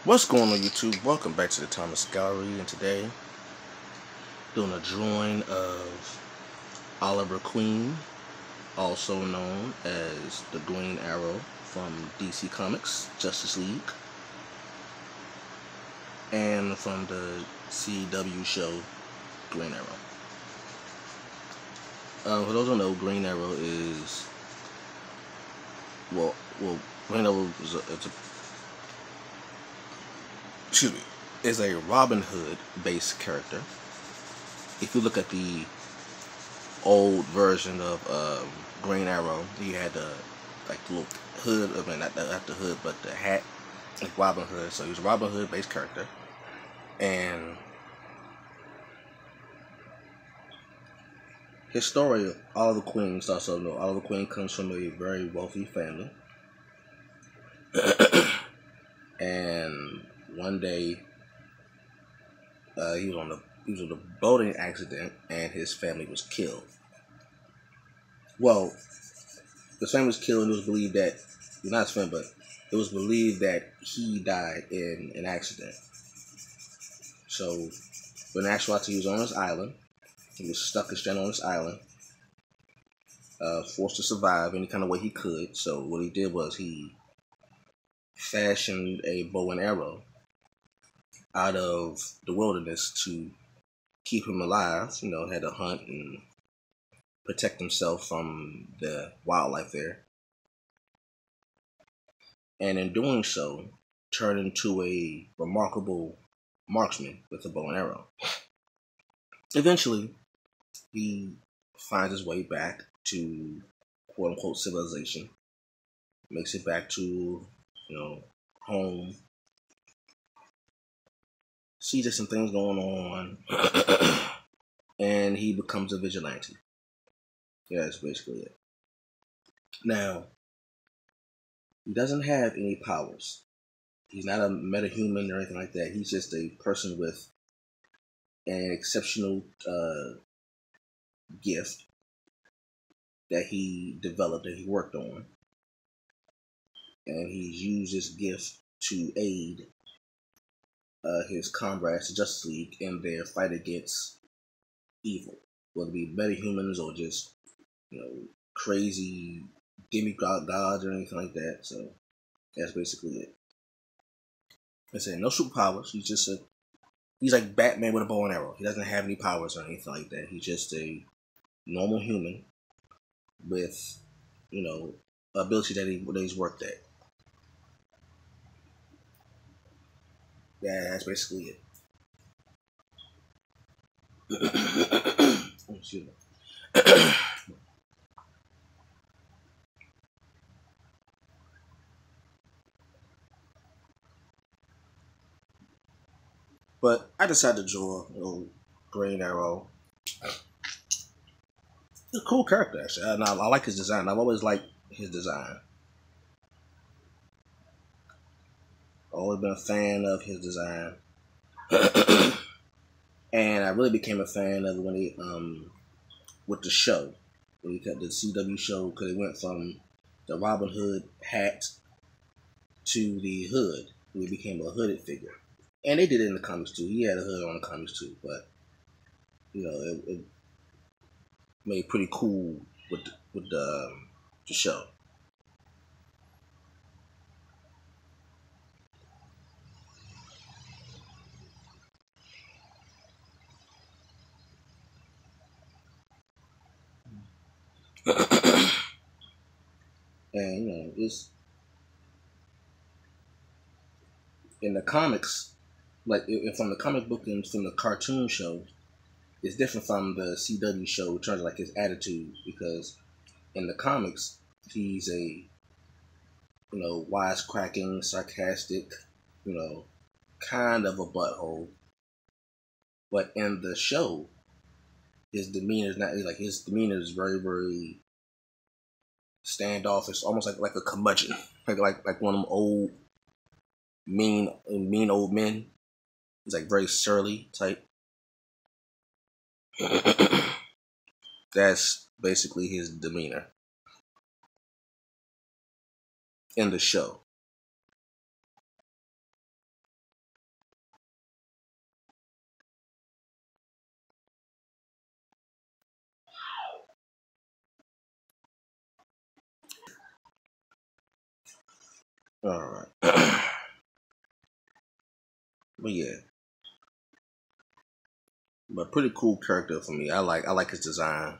What's going on YouTube? Welcome back to the Thomas Gallery, and today doing a drawing of Oliver Queen, also known as the Green Arrow from DC Comics Justice League and from the CW show Green Arrow. For those who don't know, Green Arrow is Green Arrow is a Robin Hood based character. If you look at the old version of Green Arrow, he had the little hood, not the hood, but the hat, like Robin Hood. So he was a Robin Hood based character, and his story, Oliver Queen, also know Oliver Queen comes from a very wealthy family, and one day he was on a boating accident, and his family was killed. Well, his family was killed, and it was believed that, not his family, but it was believed that he died in an accident. So, but in actuality, he was on this island. He was stuck and stranded on this island, forced to survive any kind of way he could. So what he did was he fashioned a bow and arrow out of the wilderness to keep him alive. Had to hunt and protect himself from the wildlife there. And in doing so, turned into a remarkable marksman with a bow and arrow. Eventually, he finds his way back to quote-unquote civilization, makes it back to, home, sees there's some things going on, and he becomes a vigilante. Yeah, that's basically it. Now, he doesn't have any powers. He's not a metahuman or anything like that. He's just a person with an exceptional gift that he developed, that he worked on. And he's used this gift to aid his comrades, the Justice League, in their fight against evil, whether it be metahumans or just, crazy demigod gods or anything like that. So that's basically it. I said no superpowers. He's like Batman with a bow and arrow. He doesn't have any powers or anything like that. He's just a normal human with, ability that he's worked at. Yeah, that's basically it. Oh, excuse me. But I decided to draw Green Arrow. He's a cool character, actually. I like his design. I've always liked his design. I've always been a fan of his design. And I really became a fan of it when he, with the show. When he cut the CW show, because it went from the Robin Hood hat to the hood. He became a hooded figure. And they did it in the comics too. He had a hood on the comics too, but it made pretty cool with the show. And it's in the comics, like from the comic book and from the cartoon show, it's different from the CW show in terms of like his attitude, because in the comics he's a wisecracking, sarcastic, kind of a butthole. But in the show, his demeanor is not like his demeanor is very, very standoffish, almost like a curmudgeon, like one of them old mean old men. He's like very surly type. That's basically his demeanor in the show. All right. But yeah, but pretty cool character for me. I like his design.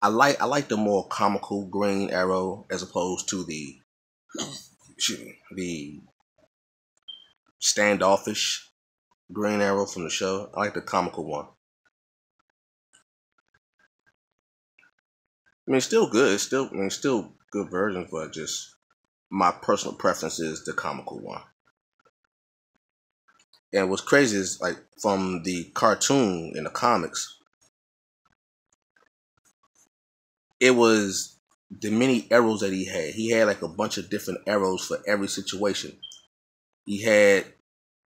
I like the more comical Green Arrow as opposed to the standoffish Green Arrow from the show. I like the comical one. I mean, it's still good. Still good versions, but just my personal preference is the comical one. And what's crazy is like from the cartoon in the comics, it was the many arrows that he had. He had like a bunch of different arrows for every situation. He had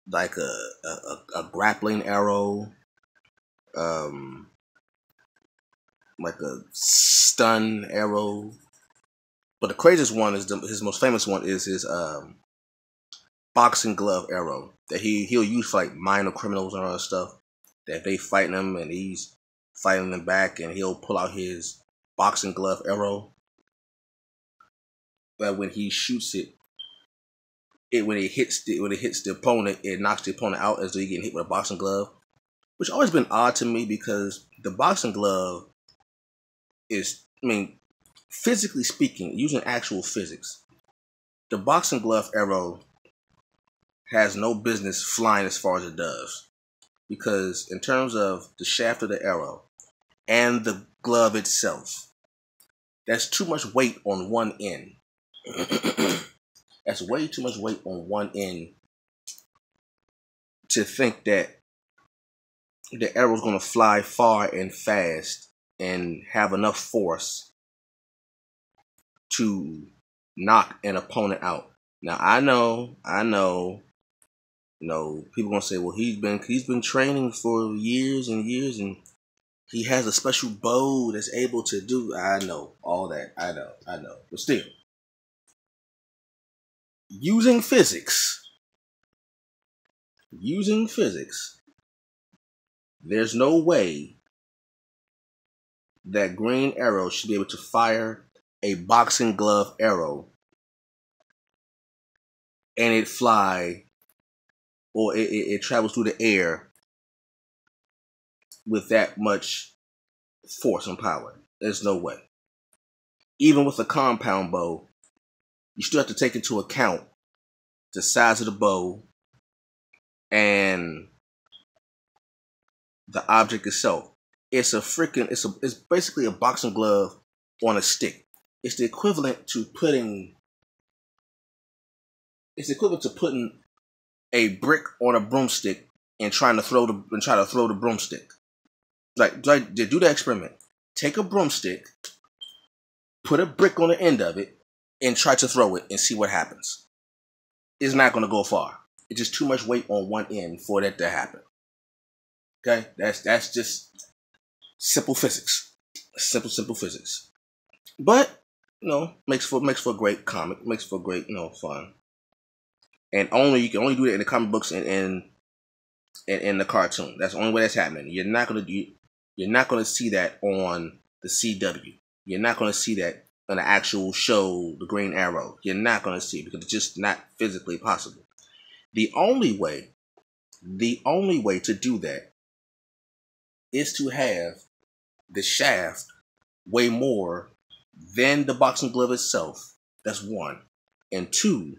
like a grappling arrow, um, like a stun arrow. But the craziest one is his most famous one is his boxing glove arrow that he'll use for like minor criminals and all that stuff. That they fighting him and he's fighting them back, and he'll pull out his boxing glove arrow. But when he shoots it, when it hits the opponent, it knocks the opponent out as though he's getting hit with a boxing glove. Which always been odd to me because the boxing glove is, I mean, physically speaking, using actual physics, the boxing glove arrow has no business flying as far as it does. Because in terms of the shaft of the arrow and the glove itself, that's too much weight on one end. That's way too much weight on one end to think that the arrow's going to fly far and fast and have enough force to knock an opponent out. Now I know, people gonna say, well, he's been training for years and years, and he has a special bow that's able to do. I know all that. I know, but still, using physics, there's no way that Green Arrow should be able to fire a boxing glove arrow and it fly, or it travels through the air with that much force and power. There's no way. Even with a compound bow, you still have to take into account the size of the bow and the object itself. It's basically a boxing glove on a stick. It's the equivalent to putting a brick on a broomstick and trying to throw the broomstick. Like do that experiment. Take a broomstick, put a brick on the end of it, and try to throw it and see what happens. It's not going to go far. It's just too much weight on one end for that to happen. Okay, that's just simple physics. Simple physics. But makes for a great comic. Makes for great fun. And you can only do it in the comic books and in the cartoon. That's the only way that's happening. You're not gonna see that on the CW. You're not gonna see that on the actual show, The Green Arrow. You're not gonna see it because it's just not physically possible. The only way to do that is to have the shaft weigh more than the boxing glove itself. That's one. And two,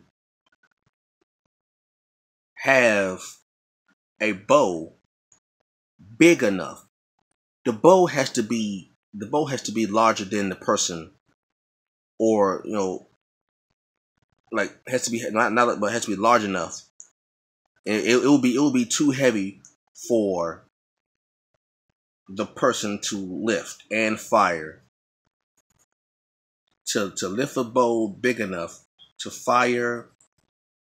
have a bow big enough. The bow has to be larger than the person, or has to be but has to be large enough. It will be too heavy for the person to lift and fire. To lift a bow big enough to fire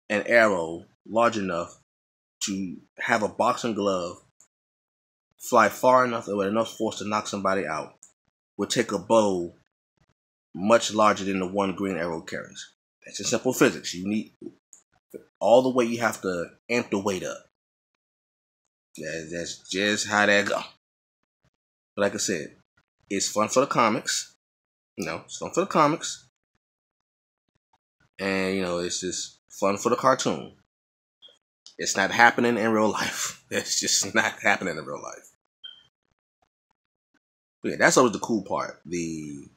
an arrow large enough to have a boxing glove fly far enough and with enough force to knock somebody out would take a bow much larger than the one Green Arrow carries. That's just simple physics. You need all the way. You have to amp the weight up. That's just how that go. But like I said, it's fun for the comics. It's fun for the comics. and it's just fun for the cartoon. It's not happening in real life. It's just not happening in real life. But yeah, that's always the cool part. The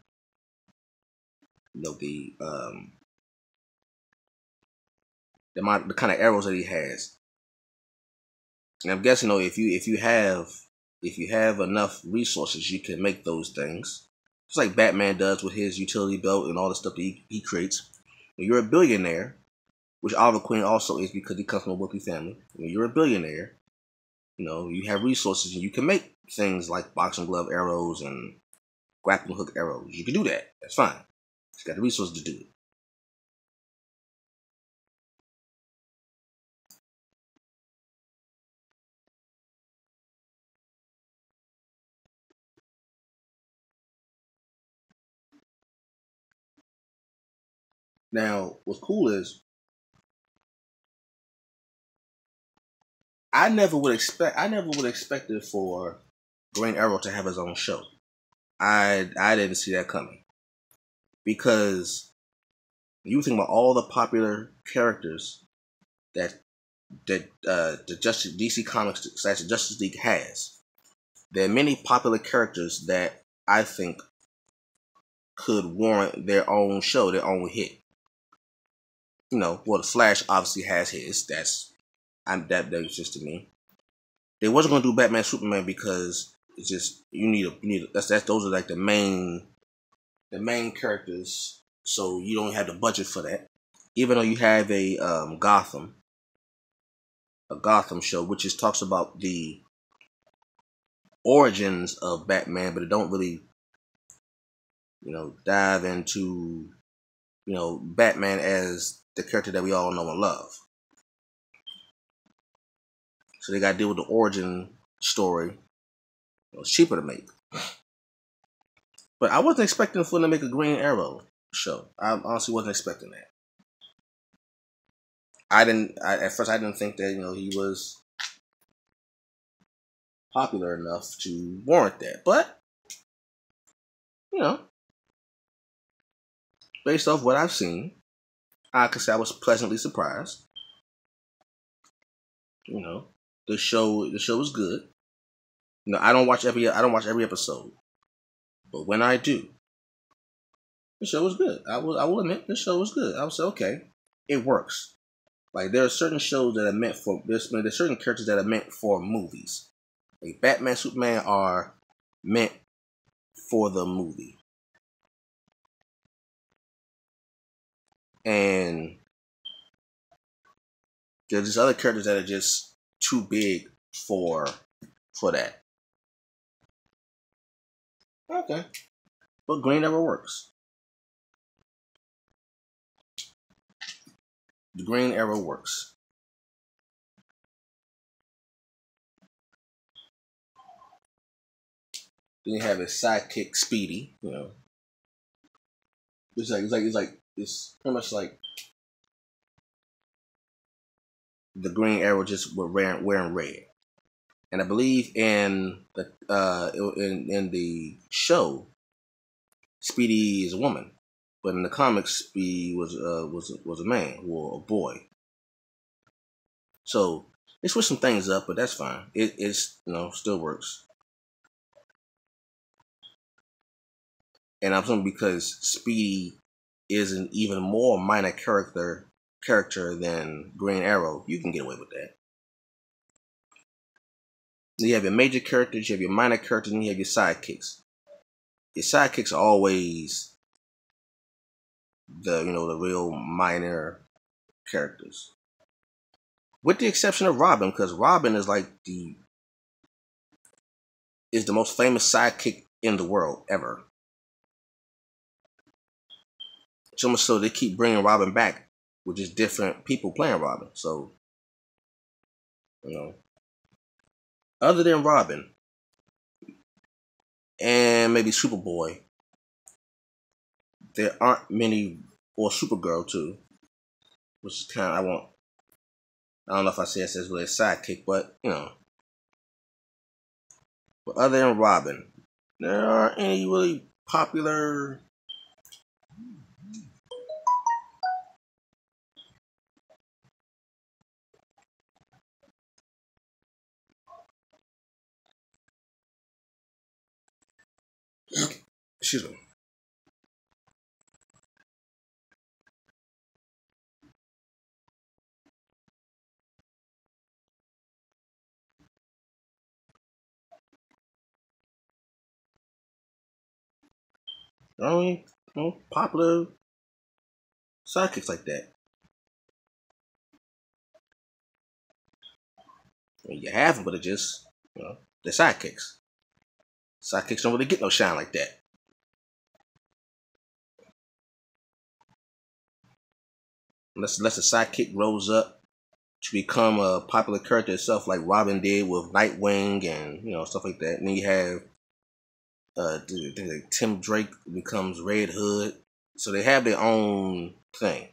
kind of arrows that he has. And I'm guessing, if you have enough resources, you can make those things. Just like Batman does with his utility belt and all the stuff that he creates. When you're a billionaire, which Oliver Queen also is because he comes from a wealthy family. When you're a billionaire, you have resources and you can make things like boxing glove arrows and grappling hook arrows. You can do that. That's fine. You got the resources to do it. Now, what's cool is I never would expect it for Green Arrow to have his own show. I didn't see that coming because you think about all the popular characters that the Justice DC Comics / the Justice League has. There are many popular characters that I think could warrant their own show, their own hit. Well, the Flash obviously has his. That makes sense to me. They wasn't gonna do Batman Superman because it's just those are like the main characters. So you don't have the budget for that. Even though you have a Gotham show, which just talks about the origins of Batman, but it don't really dive into Batman as the character that we all know and love. So they got to deal with the origin story. It's cheaper to make. But I wasn't expecting for them to make a Green Arrow show. I honestly wasn't expecting that. At first I didn't think that he was popular enough to warrant that. But based off what I've seen, I could say I was pleasantly surprised. The show is good. I don't watch every episode, but when I do, the show is good. I will admit the show is good. I will say okay, it works. Like there are certain shows that are meant for there's certain characters that are meant for movies. Like Batman, Superman are meant for the movie, and there's just other characters that are just too big for that. Okay, but Green never works. The Green Arrow works. Then you have his sidekick Speedy. It's pretty much like the Green Arrow just wearing red. And I believe in the show, Speedy is a woman, but in the comics, Speedy was a man or a boy. So they switched some things up, but that's fine. It's still works. And I'm assuming because Speedy is an even more minor character than Green Arrow, you can get away with that. You have your major characters, you have your minor characters, and you have your sidekicks. Your sidekicks are always the real minor characters, with the exception of Robin, because Robin is like the most famous sidekick in the world ever. So much so they keep bringing Robin back with just different people playing Robin. So other than Robin and maybe Superboy, there aren't many, or Supergirl too, which is kind of I don't know if I say this as really a sidekick, but But other than Robin, there aren't any really popular Excuse me. Only popular sidekicks like that. I mean, you have them, but it just they're sidekicks. Sidekicks don't really get no shine like that. Unless the sidekick grows up to become a popular character itself, like Robin did with Nightwing and stuff like that. And then you have like Tim Drake becomes Red Hood, so they have their own thing.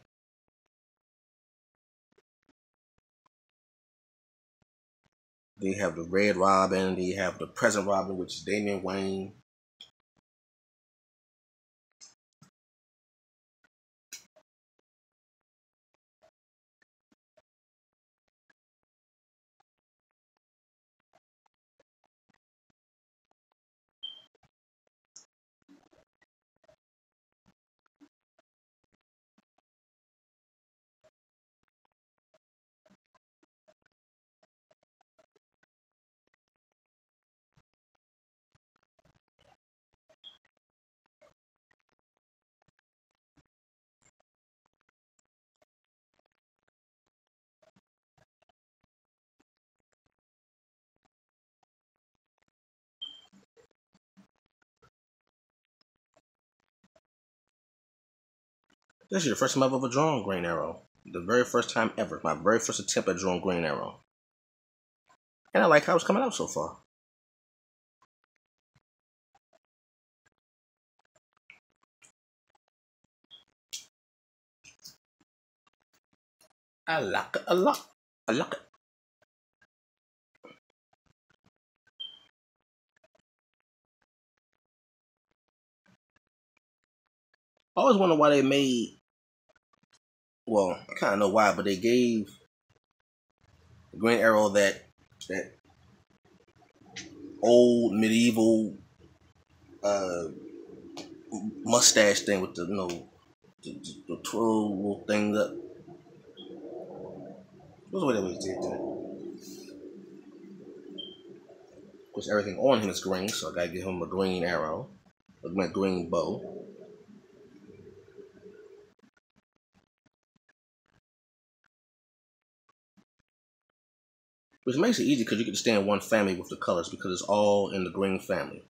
They have the Red Robin, they have the present Robin, which is Damian Wayne. This is the first time I've ever drawn Green Arrow. The very first time ever. My very first attempt at drawing Green Arrow. And I like how it's coming out so far. I like it a lot. I like it. I always wonder why they made. Well, I kind of know why, but they gave Green Arrow that old medieval uh, mustache thing with the twirl little thing up. What's the way that we did that? Of course, everything on him is green, so I gotta give him a green arrow, a green bow. Which makes it easy because you can stay in one family with the colors because it's all in the green family.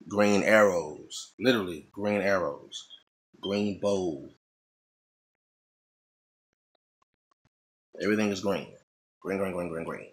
Green arrows, literally green arrows, green bow. Everything is green. Green, green, green, green, green.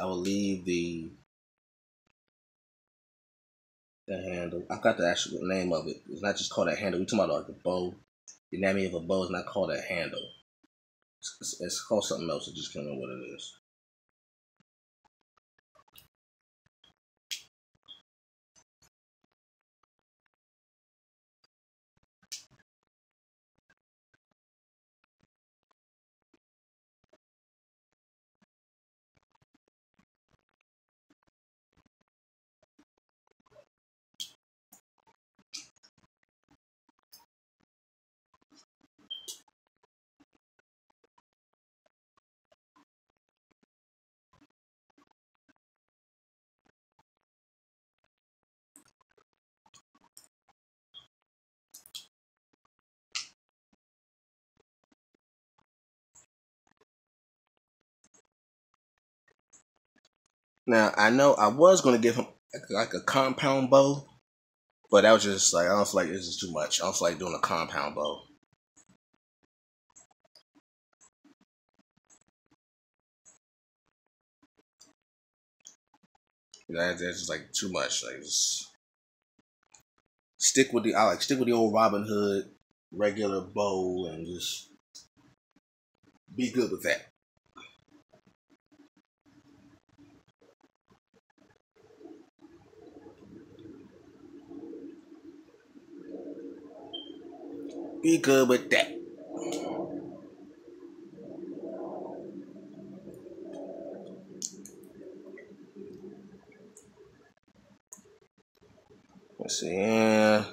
I would leave the handle. I got the actual name of it. It's not just called a handle. We talking about like the bow. The anatomy of a bow is not called a handle. It's called something else. I just can't remember what it is. Now I know I was going to give him. like a compound bow. But that was just like, I don't feel like this is too much. I don't feel like doing a compound bow. That's just like too much. Like just stick with the old Robin Hood regular bow and just be good with that. Be good with that. Let's see. Yeah.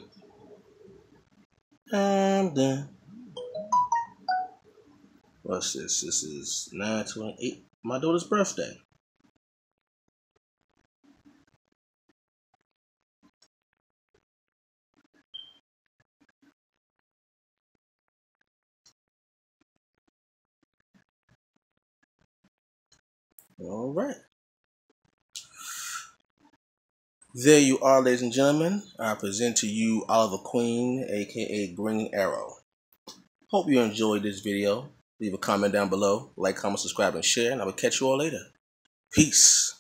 I'm done. What's this? This is 9/28. My daughter's birthday. All right. There you are, ladies and gentlemen. I present to you Oliver Queen, aka Green Arrow. Hope you enjoyed this video. Leave a comment down below, like, comment, subscribe, and share, and I will catch you all later. Peace.